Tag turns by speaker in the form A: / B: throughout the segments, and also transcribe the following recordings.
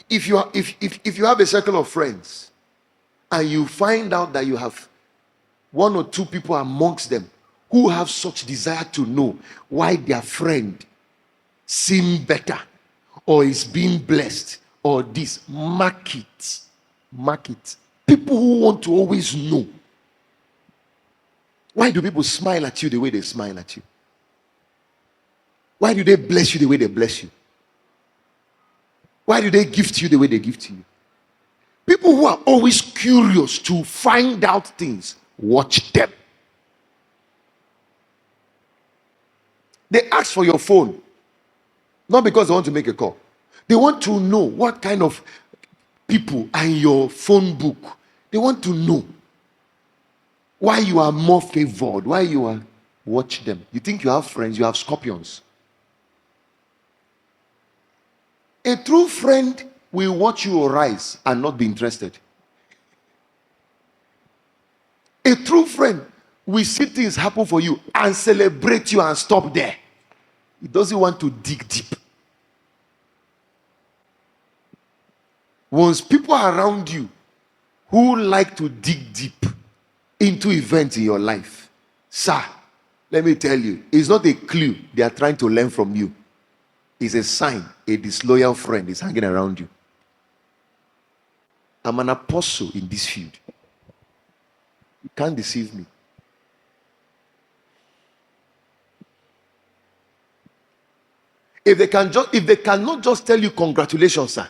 A: If you have a circle of friends and you find out that you have one or two people amongst them who have such desire to know why their friend seem better or is being blessed or this, mark it. People who want to always know. Why do people smile at you the way they smile at you? Why do they bless you the way they bless you? Why do they gift you the way they gift you? People who are always curious to find out things, watch them. They ask for your phone, not because they want to make a call. They want to know what kind of people are in your phone book. They want to know why you are more favored, why you are. Watch them. You think you have friends, you have scorpions. A true friend will watch you rise and not be interested. A true friend will see things happen for you and celebrate you and stop there. He doesn't want to dig deep. Once people are around you who like to dig deep into events in your life, sir, let me tell you, it's not a clue they are trying to learn from you. It's a sign a disloyal friend is hanging around you. I'm an apostle in this field. You can't deceive me. If they cannot just tell you congratulations, sir.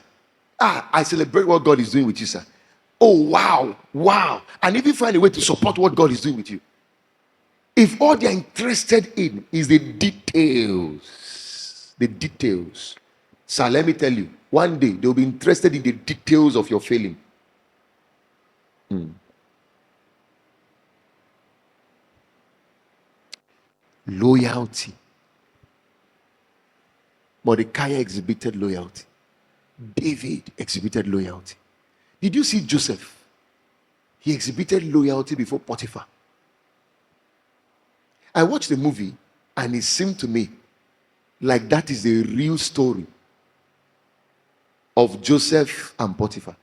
A: I celebrate what God is doing with you, sir. Oh, wow. And even find a way to support what God is doing with you. If all they're interested in is the details, sir, let me tell you, one day they'll be interested in the details of your failing. Loyalty. Mordecai exhibited loyalty. David exhibited loyalty. Did you see Joseph? He exhibited loyalty before Potiphar. I watched the movie and it seemed to me like that is the real story of Joseph and Potiphar.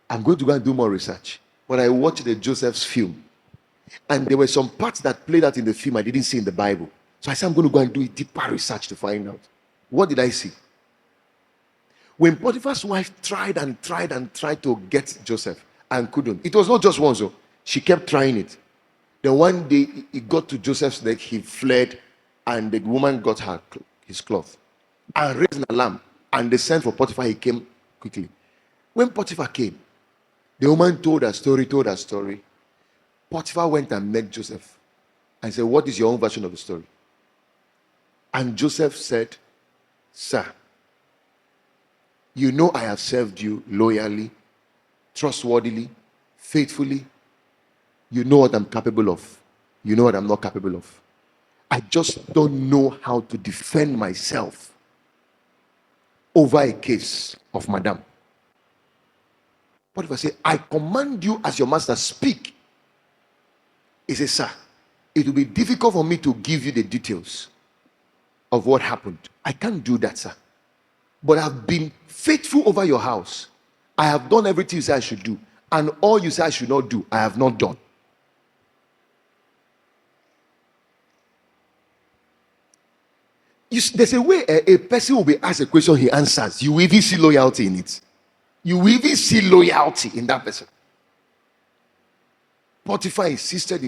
A: I'm going to go and do more research. But I watched the Joseph's film. And there were some parts that played out in the film I didn't see in the Bible. So I said, I'm going to go and do a deeper research to find out. What did I see? When Potiphar's wife tried to get Joseph and couldn't, it was not just once, though. She kept trying it. Then one day, it got to Joseph's neck, he fled, and the woman got his cloth and raised an alarm. And they sent for Potiphar, he came quickly. When Potiphar came, the woman told her story. Potiphar went and met Joseph and said, what is your own version of the story? And Joseph said, sir, you know I have served you loyally, trustworthily, faithfully. You know what I'm capable of. You know what I'm not capable of. I just don't know how to defend myself over a case of madam. What if I say, I command you as your master, speak? He says, sir, it will be difficult for me to give you the details of what happened. I can't do that, sir. But I've been faithful over your house. I have done everything you say I should do. And all you say I should not do, I have not done. There's a way a person will be asked a question, he answers. You will even see loyalty in it. You will even see loyalty in that person. Potiphar insisted.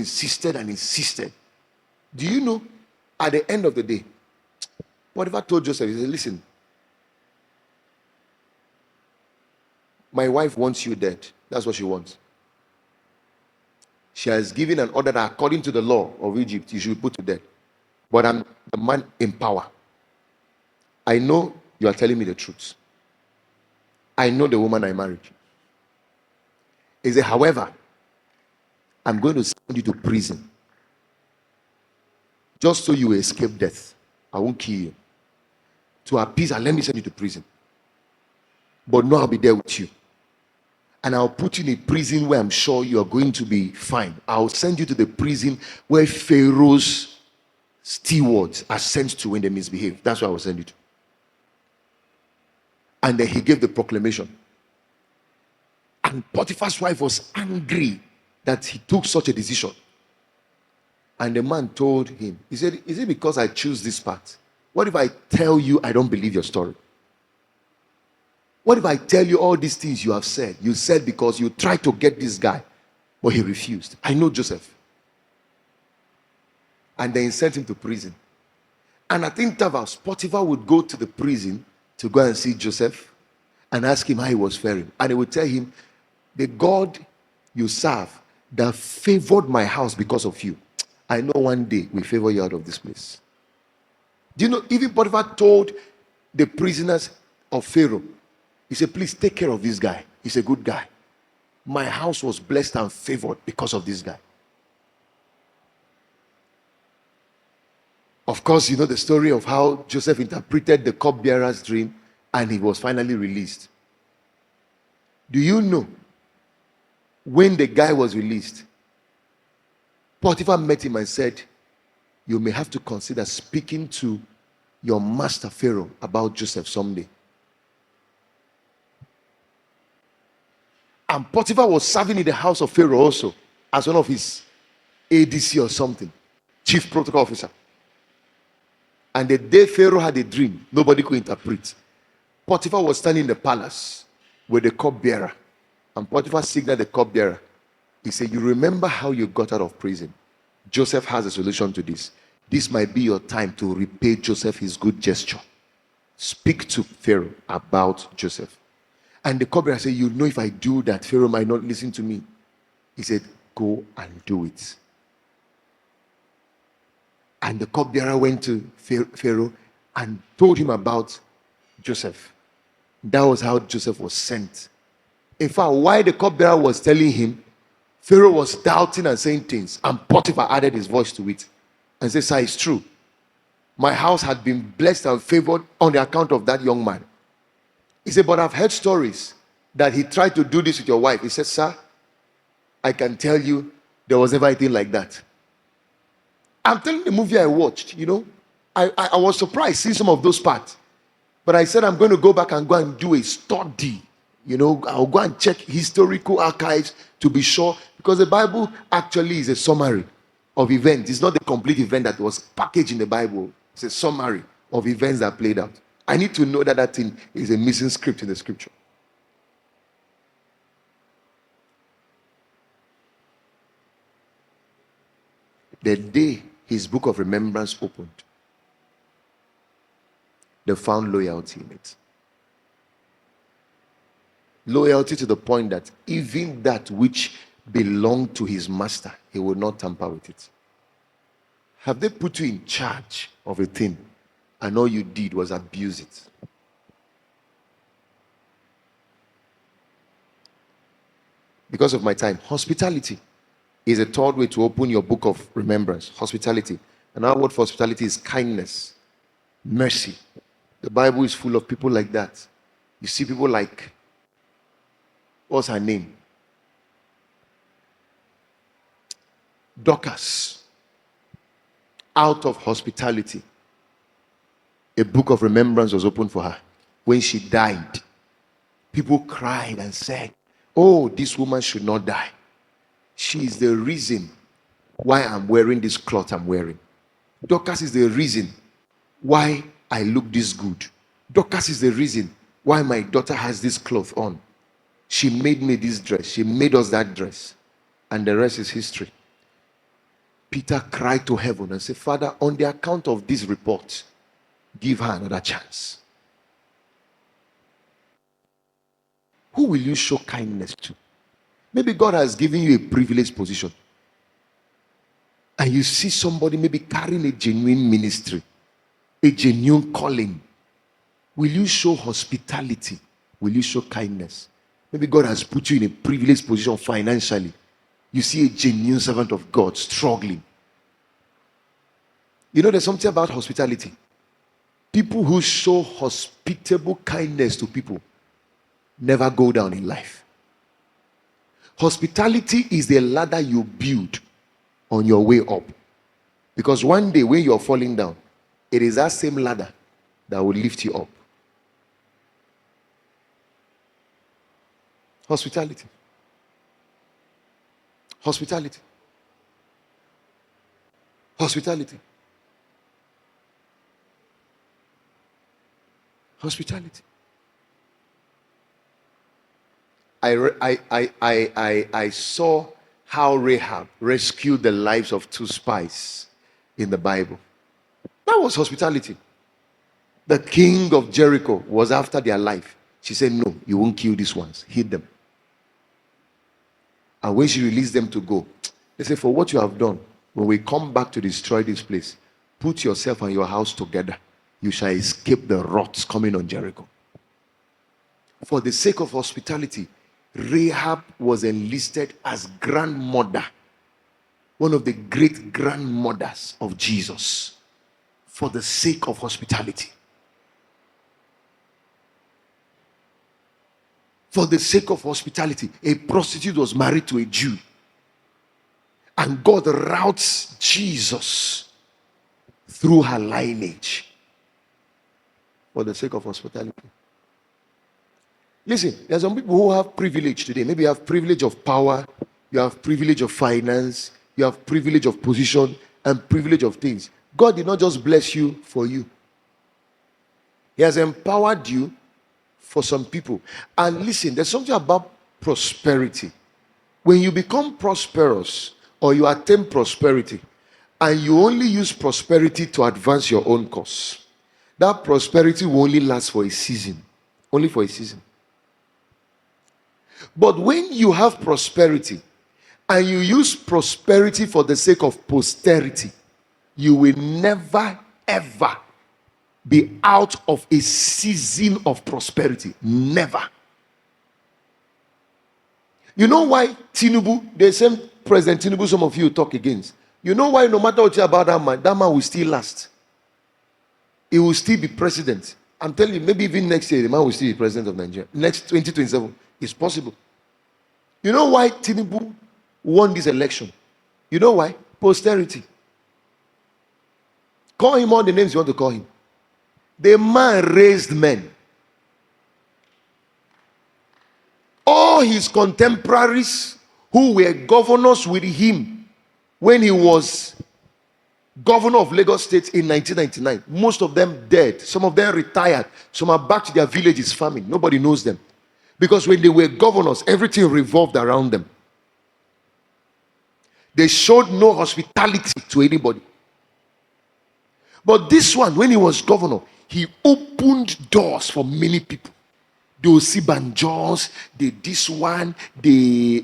A: Do you know, at the end of the day, Potiphar told Joseph, he said, listen, my wife wants you dead. That's what she wants. She has given an order that according to the law of Egypt, you should be put to death. But I'm the man in power. I know you are telling me the truth. I know the woman I married. He said, however, I'm going to send you to prison. Just so you will escape death. I won't kill you. To appease her, let me send you to prison. But no, I'll be there with you. And I'll put you in a prison where I'm sure you are going to be fine. I'll send you to the prison where Pharaoh's stewards are sent to when they misbehave. That's where I will send you to. And then he gave the proclamation. And Potiphar's wife was angry that he took such a decision. And the man told him, he said, is it because I choose this path? What if I tell you I don't believe your story? What if I tell you all these things you have said? You said because you tried to get this guy, but he refused. I know Joseph. And then he sent him to prison. And at intervals, Potiphar would go to the prison to go and see Joseph and ask him how he was faring. And he would tell him, the God you serve that favored my house because of you, I know one day we favor you out of this place. Do you know, even Potiphar told the prisoners of Pharaoh, he said, please take care of this guy. He's a good guy. My house was blessed and favored because of this guy. Of course, you know the story of how Joseph interpreted the cupbearer's dream and he was finally released. Do you know when the guy was released, Potiphar met him and said, you may have to consider speaking to your master Pharaoh about Joseph someday. And Potiphar was serving in the house of Pharaoh also as one of his ADC or something, chief protocol officer. And the day Pharaoh had a dream, nobody could interpret. Potiphar was standing in the palace with the cupbearer. And Potiphar signaled the cupbearer. He said, you remember how you got out of prison? Joseph has a solution to this. This might be your time to repay Joseph his good gesture. Speak to Pharaoh about Joseph. And the cupbearer said, you know, if I do that, Pharaoh might not listen to me. He said, go and do it. And the cupbearer went to Pharaoh and told him about Joseph. That was how Joseph was sent. In fact, while the cupbearer was telling him, Pharaoh was doubting and saying things, and Potiphar added his voice to it and said, sir, it's true. My house had been blessed and favored on the account of that young man. He said, but I've heard stories that he tried to do this with your wife. He said, sir, I can tell you there was never anything like that. I'm telling the movie I watched, you know, I was surprised seeing some of those parts. But I said, I'm going to go back and go and do a study. You know, I'll go and check historical archives to be sure, because the Bible actually is a summary of events. It's not the complete event that was packaged in the Bible. It's a summary of events that played out. I need to know that that thing is a missing script in the scripture. The day his book of remembrance opened, they found loyalty in it. Loyalty to the point that even that which belonged to his master, he would not tamper with it. Have they put you in charge of a thing and all you did was abuse it? Because of my time, hospitality is a third way to open your book of remembrance. Hospitality. Another word for hospitality is kindness, mercy. The Bible is full of people like that. You see people like, what's her name? Dorcas. Out of hospitality, a book of remembrance was opened for her. When she died, people cried and said, oh, this woman should not die. She is the reason why I'm wearing this cloth I'm wearing. Dorcas is the reason why I look this good. Dorcas is the reason why my daughter has this cloth on. She made me this dress. She made us that dress. And the rest is history. Peter cried to heaven and said, Father, on the account of this report, give her another chance. Who will you show kindness to? Maybe God has given you a privileged position. And you see somebody maybe carrying a genuine ministry, a genuine calling. Will you show hospitality? Will you show kindness? Maybe God has put you in a privileged position financially. You see a genuine servant of God struggling. You know, there's something about hospitality. People who show hospitable kindness to people never go down in life. Hospitality is the ladder you build on your way up. Because one day when you're falling down, it is that same ladder that will lift you up. Hospitality. Hospitality. Hospitality. Hospitality. I saw how Rahab rescued the lives of 2 spies in the Bible. That was hospitality. The king of Jericho was after their life. She said, no, you won't kill these ones. Hit them. And when she released them to go, they said, for what you have done, when we come back to destroy this place, put yourself and your house together. You shall escape the wraths coming on Jericho. For the sake of hospitality, Rahab was enlisted as grandmother, one of the great grandmothers of Jesus, for the sake of hospitality. For the sake of hospitality, a prostitute was married to a Jew. And God routes Jesus through her lineage for the sake of hospitality. Listen, there are some people who have privilege today. Maybe you have privilege of power, you have privilege of finance, you have privilege of position, and privilege of things. God did not just bless you for you. He has empowered you for some people. And listen, there's something about prosperity. When you become prosperous or you attain prosperity and you only use prosperity to advance your own cause, that prosperity will only last for a season. Only for a season. But when you have prosperity and you use prosperity for the sake of posterity, you will never ever be out of a season of prosperity. Never. You know why Tinubu, the same President Tinubu some of you talk against? You know why no matter what you about that man will still last. He will still be president. I'm telling you, maybe even next year, the man will still be president of Nigeria. Next 2027, it's possible. You know why Tinubu won this election? You know why? Posterity. Call him all the names you want to call him. The man raised men. All his contemporaries who were governors with him when he was governor of Lagos State in 1999, most of them dead. Some of them retired. Some are back to their villages farming. Nobody knows them. Because when they were governors, everything revolved around them. They showed no hospitality to anybody. But this one, when he was governor, he opened doors for many people. They will see banjos, they this one, they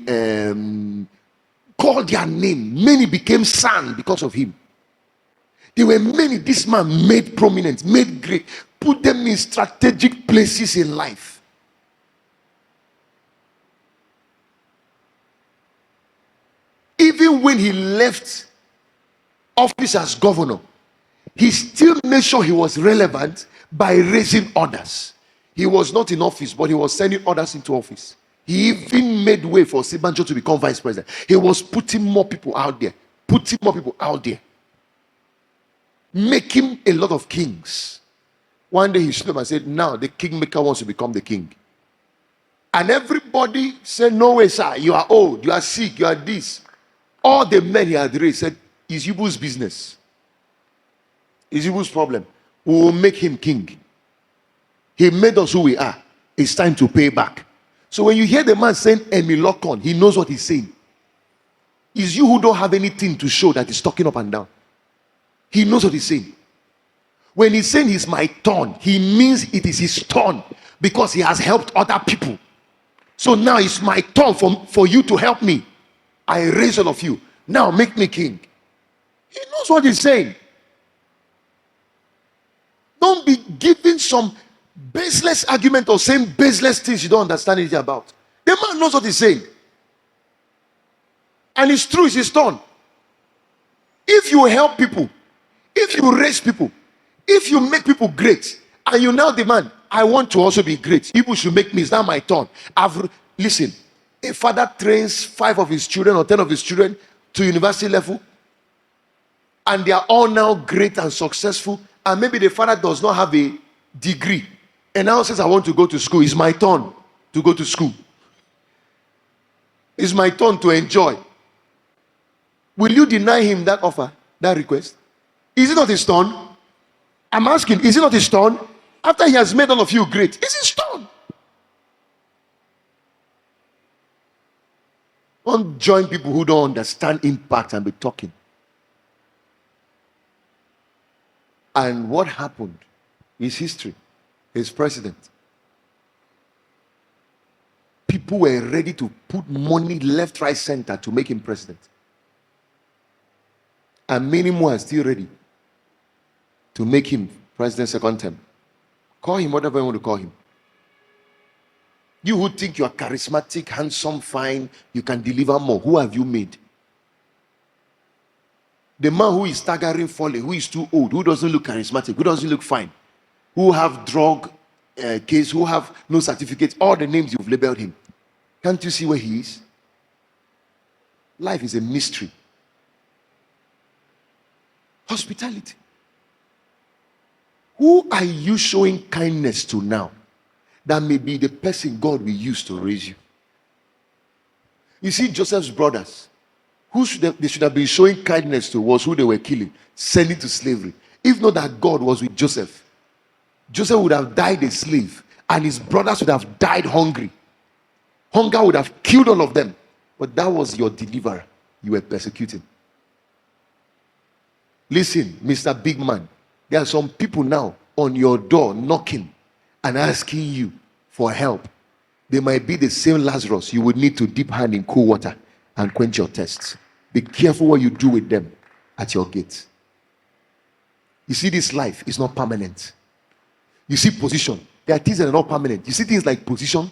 A: called their name. Many became sand because of him. There were many this man made prominent, made great, put them in strategic places in life. Even when he left office as governor, he still made sure he was relevant by raising others. He was not in office, but he was sending others into office. He even made way for Sibanjo to become vice president. He was putting more people out there. Making a lot of kings. One day he stood up and said, now the kingmaker wants to become the king. And everybody said, no way, sir. You are old. You are sick. You are this. All the men he had raised said, it's Ibu's business. It's Ibu's problem. We will make him king. He made us who we are. It's time to pay back. So when you hear the man saying, Emi lock on, he knows what he's saying. It's you who don't have anything to show that he's talking up and down. He knows what he's saying. When he's saying it's my turn, he means it is his turn because he has helped other people. So now it's my turn for you to help me. I raise all of you. Now make me king. He knows what he's saying. Don't be giving some baseless argument or saying baseless things you don't understand anything about. The man knows what he's saying. And it's true, it's his turn. If you help people, if you raise people, if you make people great, and you now demand, I want to also be great. People should make me, it's now my turn. Listen, a father trains 5 of his children or 10 of his children to university level, and they are all now great and successful, and maybe the father does not have a degree, and now says, I want to go to school. It's my turn to go to school. It's my turn to enjoy. Will you deny him that offer, that request? Is it not his turn? I'm asking, is it not his turn? After he has made all of you great, it's his turn. Don't join people who don't understand impact and be talking. And what happened is history. His president. People were ready to put money left, right, center to make him president. And many more are still ready to make him president second term. Call him whatever you want to call him. You who think you are charismatic, handsome, fine, you can deliver more. Who have you made? The man who is staggering, falling, who is too old, who doesn't look charismatic, who doesn't look fine, who have drug case, who have no certificates, all the names you've labeled him. Can't you see where he is? Life is a mystery. Hospitality. Who are you showing kindness to now? That may be the person God will use to raise you. You see, Joseph's brothers, they should have been showing kindness to was who they were killing, sending to slavery. If not that God was with Joseph, Joseph would have died a slave, and his brothers would have died hungry. Hunger would have killed all of them. But that was your deliverer you were persecuting. Listen, Mr. Big Man, there are some people now on your door knocking and asking you for help. They might be the same Lazarus you would need to dip hand in cool water and quench your thirst. Be careful what you do with them at your gate. You see, this life is not permanent. You see, position. There are things that are not permanent. You see things like position,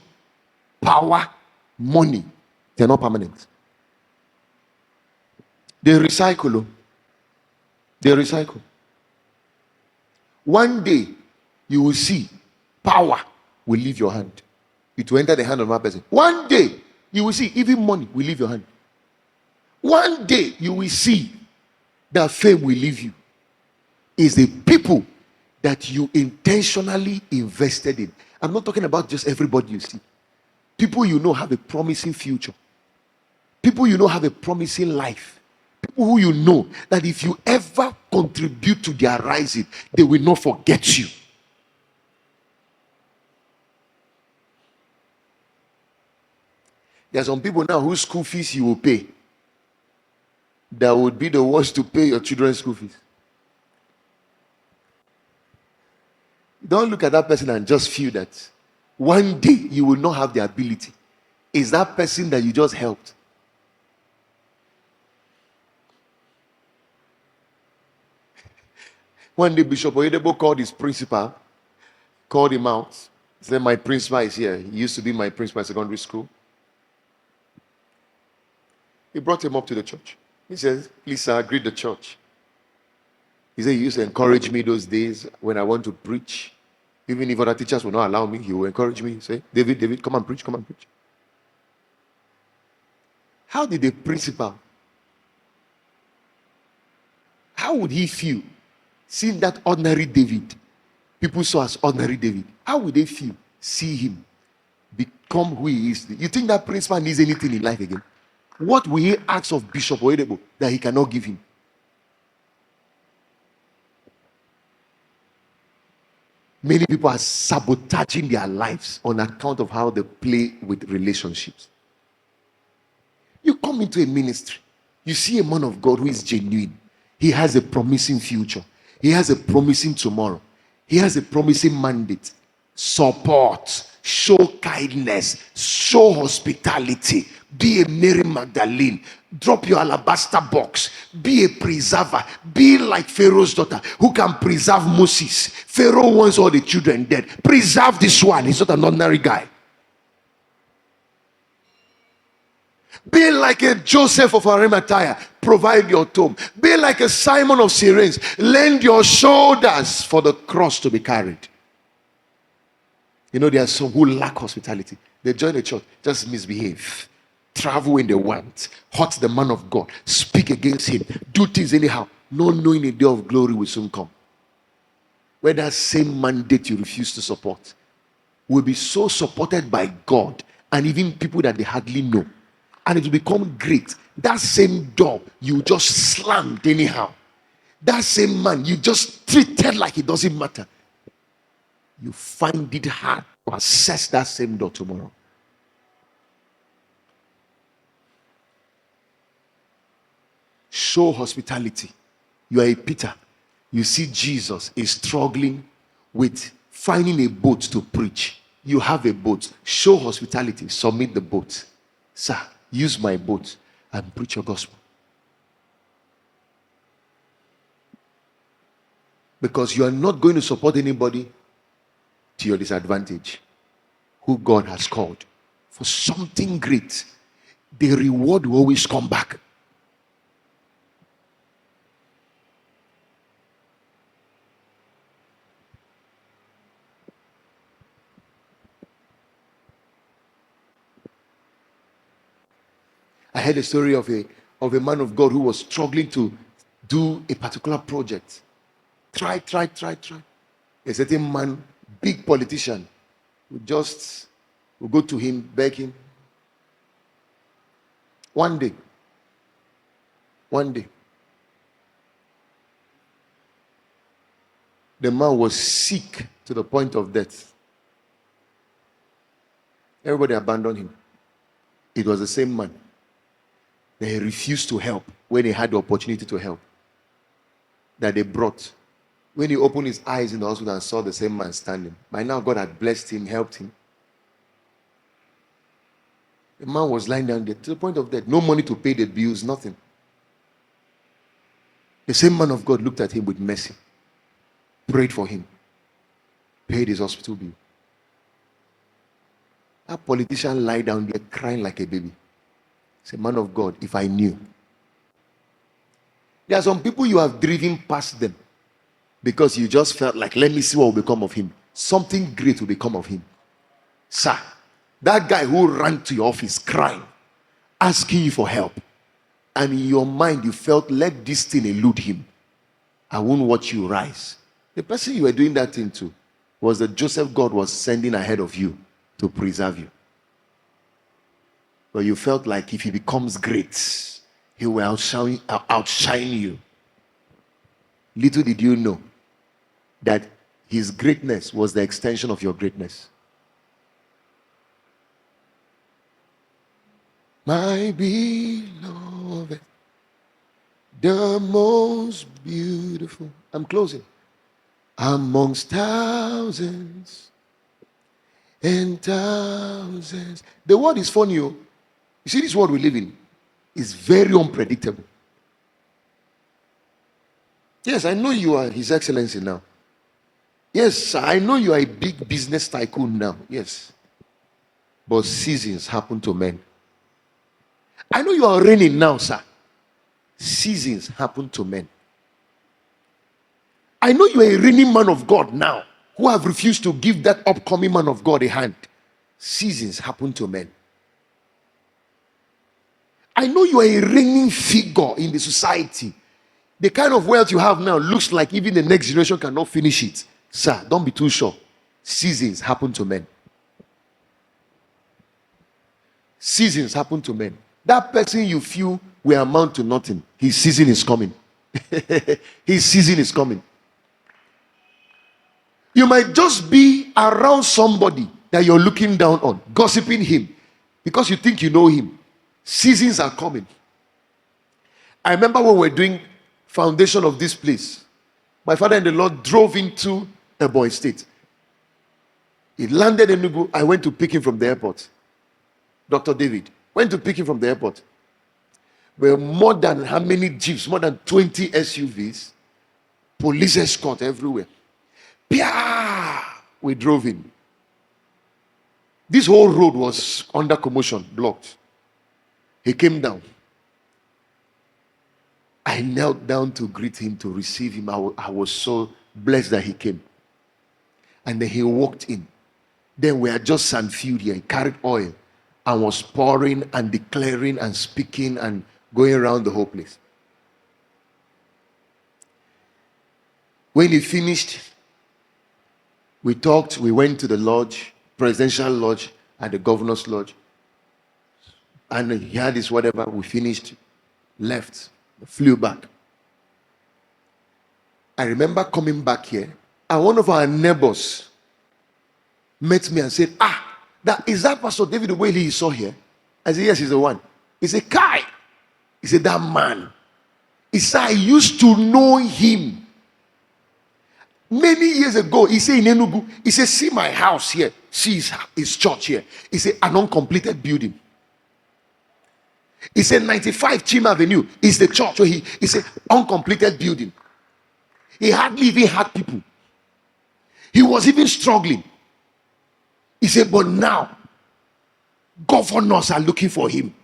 A: power, money. They're not permanent. They recycle. They recycle. One day, you will see power will leave your hand. It will enter the hand of one person. One day, you will see even money will leave your hand. One day, you will see that fame will leave you. It's the people that you intentionally invested in. I'm not talking about just everybody you see. People you know have a promising future. People you know have a promising life. People who you know that if you ever contribute to their rising, they will not forget you. There are some people now whose school fees you will pay that would be the ones to pay your children's school fees. Don't look at that person and just feel that one day you will not have the ability. Is that person that you just helped? One day Bishop Oyedebo called his principal, called him out. He said, my principal is here. He used to be my principal at secondary school. He brought him up to the church. He says, please sir, greet the church. He said, he used to encourage me those days when I want to preach. Even if other teachers will not allow me, he will encourage me. Say, David, come and preach, come and preach. How did the principal, how would he feel seeing that ordinary David, people saw as ordinary David? How would they feel see him become who he is? You think that principal needs anything in life again? What will he ask of Bishop Oyedebo that he cannot give him? Many people are sabotaging their lives on account of how they play with relationships. You come into a ministry, you see a man of God who is genuine. He has a promising future. He has a promising tomorrow. He has a promising mandate. Support, show kindness, show hospitality. Be a Mary Magdalene. Drop your alabaster box. Be a preserver. Be like Pharaoh's daughter who can preserve Moses. Pharaoh wants all the children dead. Preserve this one. He's not an ordinary guy. Be like a Joseph of Arimathea. Provide your tomb. Be like a Simon of Cyrene. Lend your shoulders for the cross to be carried. You know, there are some who lack hospitality. They join the church, just misbehave. Travel when they want. Hurt the man of God. Speak against him. Do things anyhow. Not knowing a day of glory will soon come. Where that same mandate you refuse to support will be so supported by God and even people that they hardly know, and it will become great. That same door you just slammed anyhow. That same man you just treated like it doesn't matter. You find it hard to access that same door tomorrow. Show hospitality. You are a Peter. You see Jesus is struggling with finding a boat to preach. You have a boat. Show hospitality. Submit the boat. Sir, use my boat and preach your gospel. Because you are not going to support anybody to your disadvantage who God has called for something great. The reward will always come back. I heard a story of a man of God who was struggling to do a particular project. Try. A certain man, big politician, would go to him, beg him. One day, the man was sick to the point of death. Everybody abandoned him. It was the same man. They refused to help when he had the opportunity to help. That they brought. When he opened his eyes in the hospital and saw the same man standing, by now God had blessed him, helped him. The man was lying down there to the point of death. No money to pay the bills, nothing. The same man of God looked at him with mercy, prayed for him, paid his hospital bill. That politician lied down there crying like a baby. Say, man of God, if I knew. There are some people you have driven past them because you just felt like, let me see what will become of him. Something great will become of him. Sir, that guy who ran to your office crying, asking you for help, and in your mind you felt, let this thing elude him. I won't watch you rise. The person you were doing that thing to was the Joseph God was sending ahead of you to preserve you. But you felt like if he becomes great, he will outshine you. Little did you know that his greatness was the extension of your greatness. My beloved, the most beautiful. I'm closing. Amongst thousands and thousands. The word is funny. You see, this world we live in is very unpredictable. Yes, I know you are His Excellency now. Yes, I know you are a big business tycoon now. Yes. But seasons happen to men. I know you are reigning now, sir. Seasons happen to men. I know you are a reigning man of God now who have refused to give that upcoming man of God a hand. Seasons happen to men. I know you are a reigning figure in the society. The kind of wealth you have now looks like even the next generation cannot finish it. Sir, don't be too sure. Seasons happen to men. Seasons happen to men. That person you feel will amount to nothing, his season is coming. His season is coming. You might just be around somebody that you're looking down on, gossiping him, because you think you know him. Seasons are coming. I remember when we were doing foundation of this place, my father and the Lord drove into Abah State. He landed in Enugu. I went to pick him from the airport. Dr. David went to pick him from the airport. There were more than how many jeeps? More than 20 SUVs. Police escort everywhere. Pia! We drove in. This whole road was under commotion, blocked. He came down. I knelt down to greet him, to receive him. I was so blessed that he came. And then he walked in. Then we had just sand-filled here. He carried oil and was pouring and declaring and speaking and going around the whole place. When he finished, we talked. We went to the lodge, presidential lodge, and the governor's lodge. And he had this whatever. We finished, left, flew back. I remember coming back here, and one of our neighbors met me and said, is that Pastor David the way he saw here? I said, yes, he's the one. He said, Kai. He said, that man. He said, I used to know him many years ago. He said, in Enugu, he said, see my house here. See his church here. He said, an uncompleted building. He said, 95 Chim Avenue is the church where he said, uncompleted building. He hardly even had people. He was even struggling. He said, but now, governors are looking for him.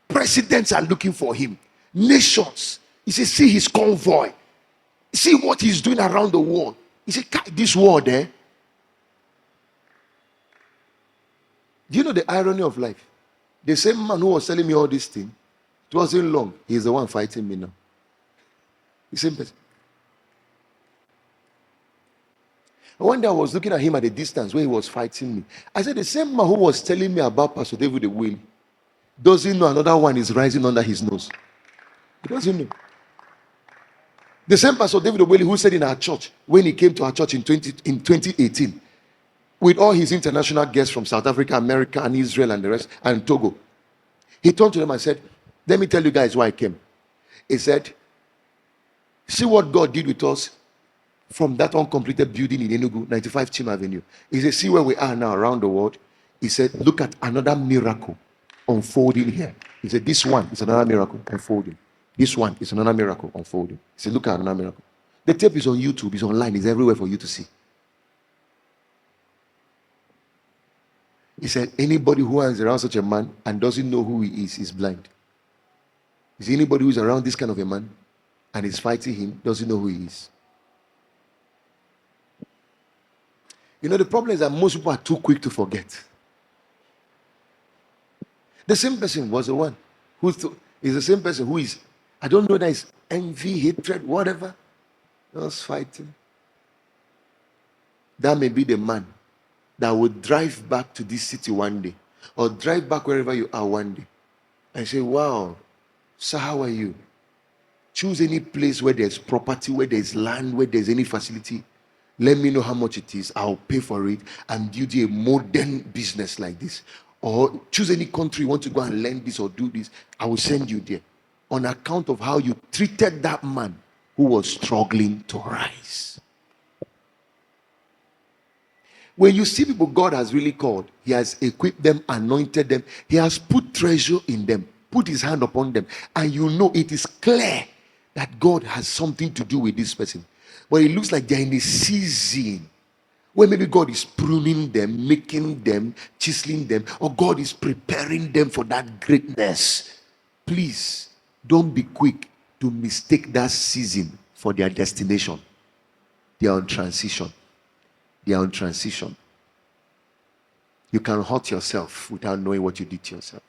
A: Presidents are looking for him. Nations. He said, see his convoy. See what he's doing around the world. He said, this world there. Do you know the irony of life? The same man who was telling me all these things, it wasn't long. He's the one fighting me now. The same person. One day I was looking at him at a distance where he was fighting me. I said, the same man who was telling me about Pastor David the Will doesn't know another one is rising under his nose. He doesn't know. The same Pastor David the Will who said in our church, when he came to our church in 2018, with all his international guests from South Africa, America, and Israel, and the rest, and Togo, he turned to them and said, let me tell you guys why I came. He said, see what God did with us from that uncompleted building in Enugu, 95 Chim Avenue. He said, see where we are now around the world. He said, look at another miracle unfolding here. He said, this one is another miracle unfolding. This one is another miracle unfolding. He said, look at another miracle. The tape is on YouTube, it's online, it's everywhere for you to see. He said, anybody who hangs around such a man and doesn't know who he is blind. Is anybody who's around this kind of a man and is fighting him, doesn't know who he is. You know, the problem is that most people are too quick to forget. The same person was the one who is the same person who is, I don't know, that is envy, hatred, whatever. Just fighting. That may be the man that would drive back to this city one day, or drive back wherever you are one day, and say, wow, sir, how are you? Choose any place where there's property, where there's land, where there's any facility. Let me know how much it is. I'll pay for it and build you a modern business like this. Or choose any country you want to go and learn this or do this. I will send you there. On account of how you treated that man who was struggling to rise. When you see people God has really called, He has equipped them, anointed them. He has put treasure in them, put His hand upon them. And you know it is clear that God has something to do with this person. But it looks like they're in a season where maybe God is pruning them, making them, chiseling them, or God is preparing them for that greatness. Please, don't be quick to mistake that season for their destination. They are on transition. They are on transition. You can hurt yourself without knowing what you did to yourself.